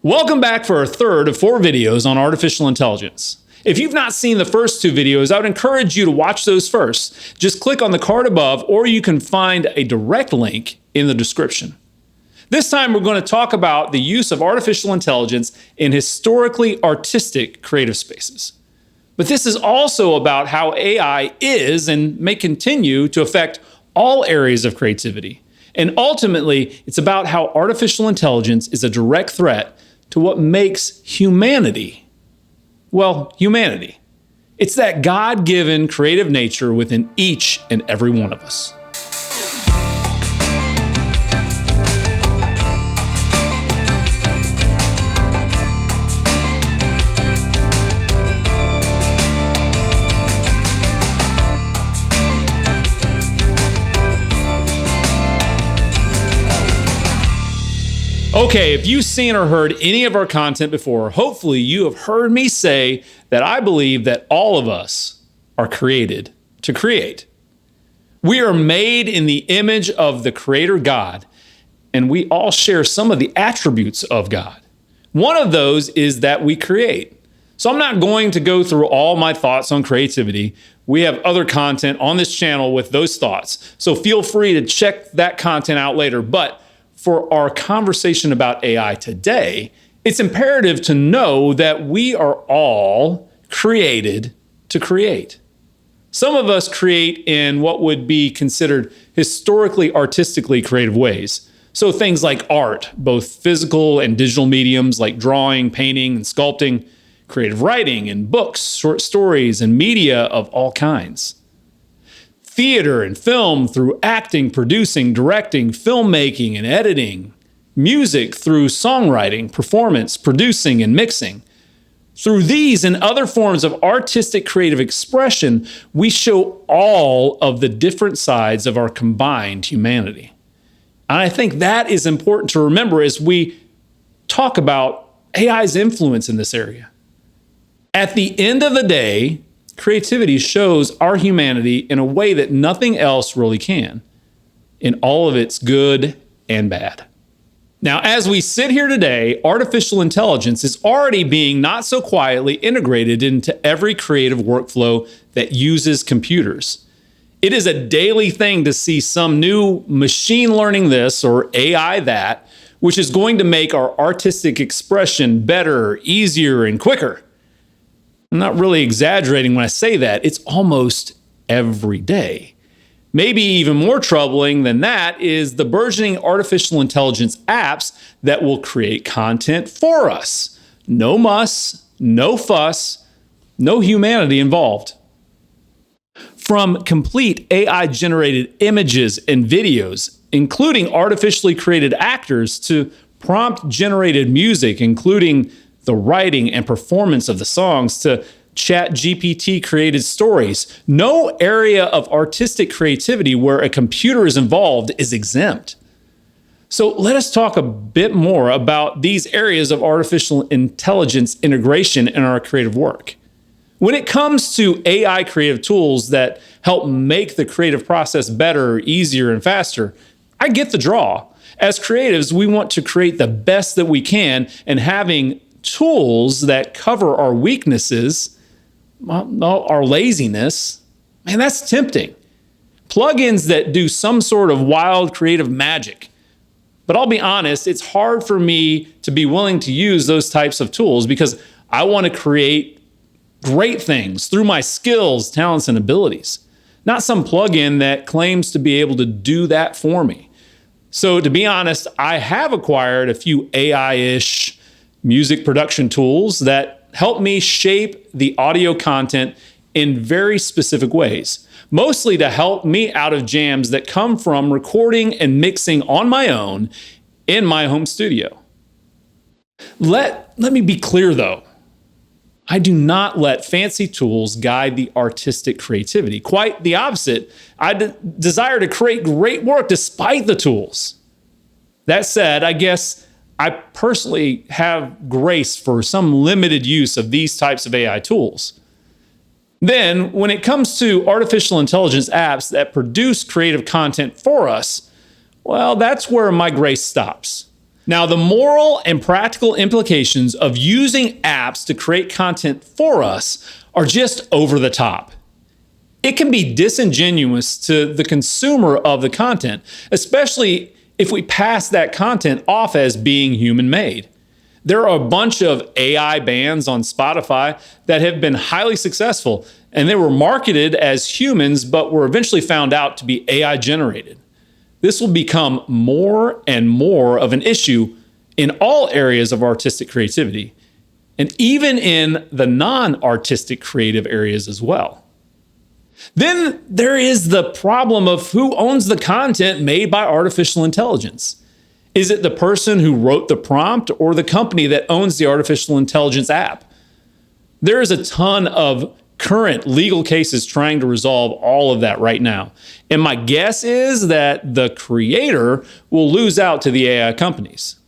Welcome back for our third of 4 videos on artificial intelligence. If you've not seen the first 2 videos, I would encourage you to watch those first. Just click on the card above, or you can find a direct link in the description. This time we're going to talk about the use of artificial intelligence in historically artistic creative spaces. But this is also about how AI is and may continue to affect all areas of creativity. And ultimately, it's about how artificial intelligence is a direct threat to what makes humanity, well, humanity. It's that God-given creative nature within each and every one of us. Okay, if you've seen or heard any of our content before, hopefully you have heard me say that I believe that all of us are created to create. We are made in the image of the Creator God, and we all share some of the attributes of God. One of those is that we create. So I'm not going to go through all my thoughts on creativity. We have other content on this channel with those thoughts, so feel free to check that content out later. But for our conversation about AI today, it's imperative to know that we are all created to create. Some of us create in what would be considered historically artistically creative ways. So things like art, both physical and digital mediums like drawing, painting, and sculpting, creative writing and books, short stories, and media of all kinds. Theater and film through acting, producing, directing, filmmaking, and editing. Music through songwriting, performance, producing, and mixing. Through these and other forms of artistic creative expression, we show all of the different sides of our combined humanity. And I think that is important to remember as we talk about AI's influence in this area. At the end of the day, creativity shows our humanity in a way that nothing else really can, in all of its good and bad. Now, as we sit here today, artificial intelligence is already being not so quietly integrated into every creative workflow that uses computers. It is a daily thing to see some new machine learning this or AI that, which is going to make our artistic expression better, easier, and quicker. I'm not really exaggerating when I say that. It's almost every day. Maybe even more troubling than that is the burgeoning artificial intelligence apps that will create content for us. No muss, no fuss, no humanity involved. From complete AI-generated images and videos, including artificially created actors, to prompt-generated music, including the writing and performance of the songs, to ChatGPT created stories. No area of artistic creativity where a computer is involved is exempt. So let us talk a bit more about these areas of artificial intelligence integration in our creative work. When it comes to AI creative tools that help make the creative process better, easier, and faster, I get the draw. As creatives, we want to create the best that we can, and having tools that cover our weaknesses, our laziness, man, that's tempting. Plugins that do some sort of wild creative magic. But I'll be honest, it's hard for me to be willing to use those types of tools because I want to create great things through my skills, talents, and abilities, not some plugin that claims to be able to do that for me. So to be honest, I have acquired a few AI-ish music production tools that help me shape the audio content in very specific ways, mostly to help me out of jams that come from recording and mixing on my own in my home studio. Let me be clear though. I do not let fancy tools guide the artistic creativity. Quite the opposite. I desire to create great work despite the tools. That said, I guess I personally have grace for some limited use of these types of AI tools. Then, when it comes to artificial intelligence apps that produce creative content for us, well, that's where my grace stops. Now, the moral and practical implications of using apps to create content for us are just over the top. It can be disingenuous to the consumer of the content, especially if we pass that content off as being human-made. There are a bunch of AI bands on Spotify that have been highly successful, and they were marketed as humans, but were eventually found out to be AI generated. This will become more and more of an issue in all areas of artistic creativity, and even in the non-artistic creative areas as well. Then there is the problem of who owns the content made by artificial intelligence. Is it the person who wrote the prompt or the company that owns the artificial intelligence app? There is a ton of current legal cases trying to resolve all of that right now. And my guess is that the creator will lose out to the AI companies.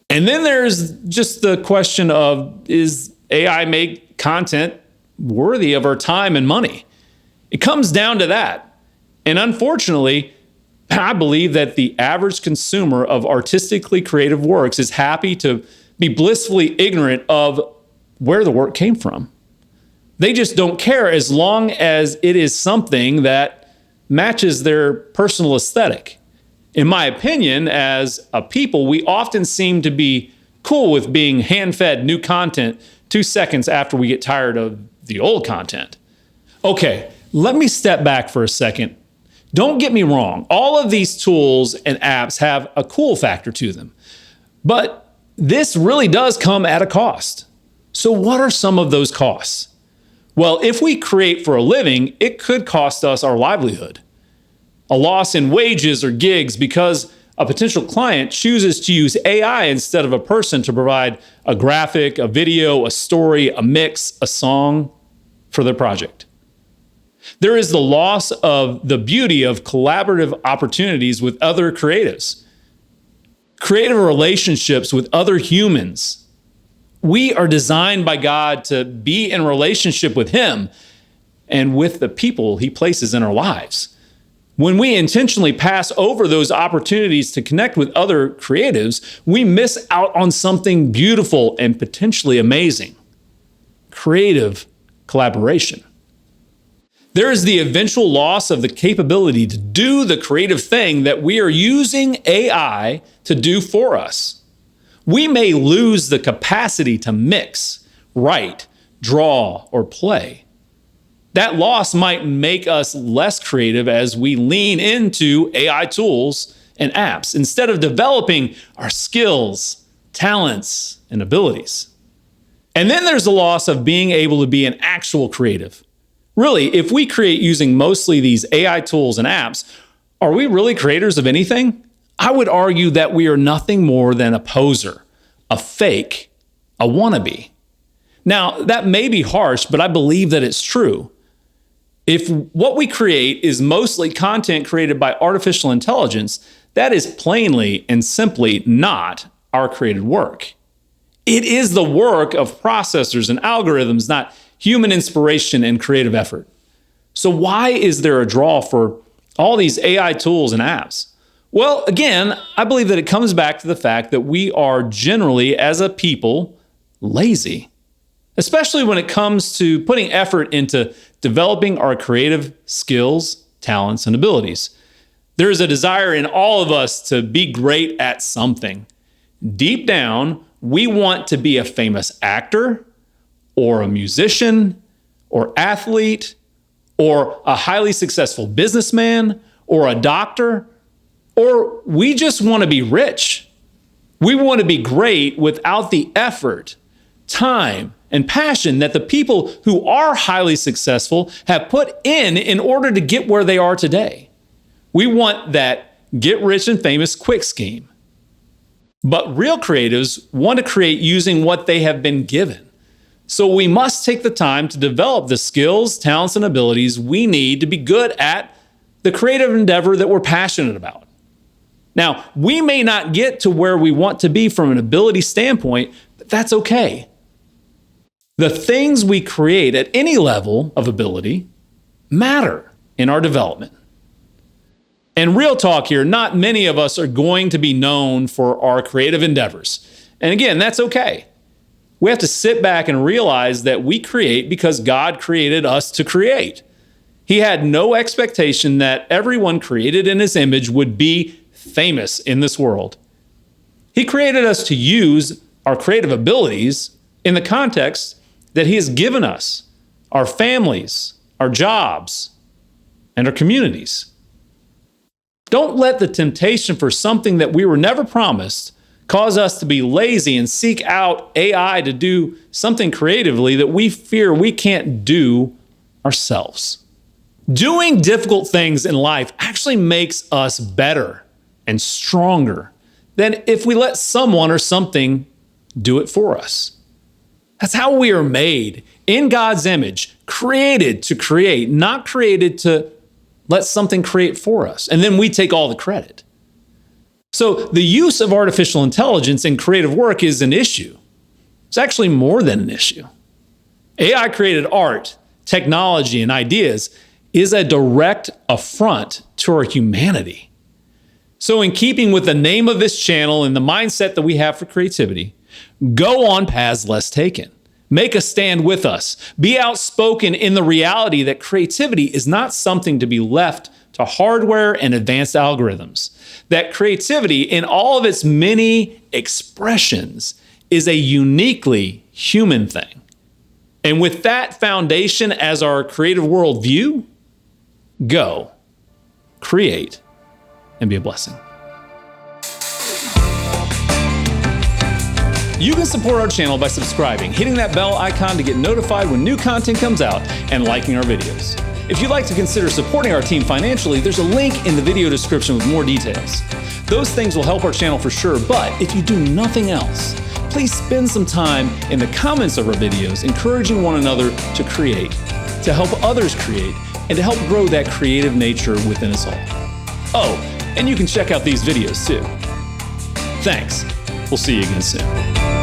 And then there's just the question of, is AI made content worthy of our time and money? It comes down to that. And unfortunately, I believe that the average consumer of artistically creative works is happy to be blissfully ignorant of where the work came from. They just don't care as long as it is something that matches their personal aesthetic. In my opinion, as a people, we often seem to be cool with being hand-fed new content 2 seconds after we get tired of the old content. Okay, let me step back for a second. Don't get me wrong, all of these tools and apps have a cool factor to them, but this really does come at a cost. So what are some of those costs? Well, if we create for a living, it could cost us our livelihood. A loss in wages or gigs because a potential client chooses to use AI instead of a person to provide a graphic, a video, a story, a mix, a song for their project. There is the loss of the beauty of collaborative opportunities with other creatives, creative relationships with other humans. We are designed by God to be in relationship with Him and with the people He places in our lives. When we intentionally pass over those opportunities to connect with other creatives, we miss out on something beautiful and potentially amazing. Creative collaboration. There is the eventual loss of the capability to do the creative thing that we are using AI to do for us. We may lose the capacity to mix, write, draw, or play. That loss might make us less creative as we lean into AI tools and apps instead of developing our skills, talents, and abilities. And then there's the loss of being able to be an actual creative. Really, if we create using mostly these AI tools and apps, are we really creators of anything? I would argue that we are nothing more than a poser, a fake, a wannabe. Now, that may be harsh, but I believe that it's true. If what we create is mostly content created by artificial intelligence, that is plainly and simply not our created work. It is the work of processors and algorithms, not human inspiration and creative effort. So why is there a draw for all these AI tools and apps? Well, again, I believe that it comes back to the fact that we are generally, as a people, lazy, especially when it comes to putting effort into developing our creative skills, talents, and abilities. There is a desire in all of us to be great at something. Deep down, we want to be a famous actor, or a musician, or athlete, or a highly successful businessman, or a doctor, or we just want to be rich. We want to be great without the effort, time, and passion that the people who are highly successful have put in order to get where they are today. We want that get rich and famous quick scheme. But real creatives want to create using what they have been given. So we must take the time to develop the skills, talents, and abilities we need to be good at the creative endeavor that we're passionate about. Now, we may not get to where we want to be from an ability standpoint, but that's okay. The things we create at any level of ability matter in our development. And real talk here, not many of us are going to be known for our creative endeavors. And again, that's okay. We have to sit back and realize that we create because God created us to create. He had no expectation that everyone created in his image would be famous in this world. He created us to use our creative abilities in the context that he has given us, our families, our jobs, and our communities. Don't let the temptation for something that we were never promised cause us to be lazy and seek out AI to do something creatively that we fear we can't do ourselves. Doing difficult things in life actually makes us better and stronger than if we let someone or something do it for us. That's how we are made, in God's image, created to create, not created to let something create for us, and then we take all the credit. So the use of artificial intelligence in creative work is an issue. It's actually more than an issue. AI-created art, technology, and ideas is a direct affront to our humanity. So in keeping with the name of this channel and the mindset that we have for creativity, go on paths less taken. Make a stand with us. Be outspoken in the reality that creativity is not something to be left to hardware and advanced algorithms. That creativity, in all of its many expressions, is a uniquely human thing. And with that foundation as our creative worldview, go, create, and be a blessing. You can support our channel by subscribing, hitting that bell icon to get notified when new content comes out, and liking our videos. If you'd like to consider supporting our team financially, there's a link in the video description with more details. Those things will help our channel for sure, but if you do nothing else, please spend some time in the comments of our videos encouraging one another to create, to help others create, and to help grow that creative nature within us all. Oh, and you can check out these videos too. Thanks. We'll see you again soon.